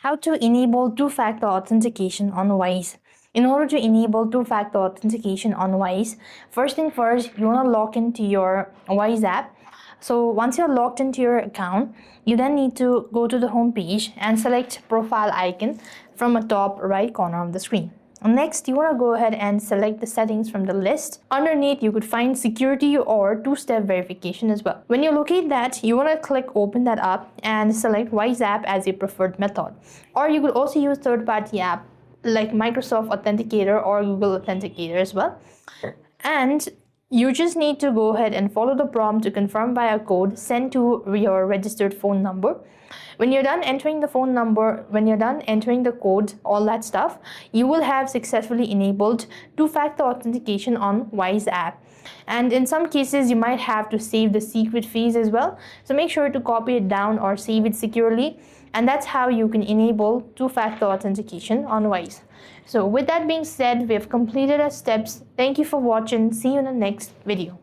How to enable two-factor authentication on Wise. In order to enable two-factor authentication on Wise, first thing first, you want to log into your Wise app. So once you're logged into your account, you then need to go to the home page and select profile icon from the top right corner of the screen. Next, you want to go ahead and select the settings from the list. Underneath, you could find security or two-step verification as well. When you locate that, you want to click open that up and select Wise app as your preferred method. Or you could also use third-party app like Microsoft Authenticator or Google Authenticator as well. And you just need to go ahead and follow the prompt to confirm via code sent to your registered phone number. When you're done entering the phone number, when you're done entering the code, all that stuff, you will have successfully enabled two-factor authentication on Wise app. And in some cases, you might have to save the secret phrase as well. So make sure to copy it down or save it securely. And that's how you can enable two-factor authentication on Wise. So with that being said, we have completed our steps. Thank you for watching. See you in the next video.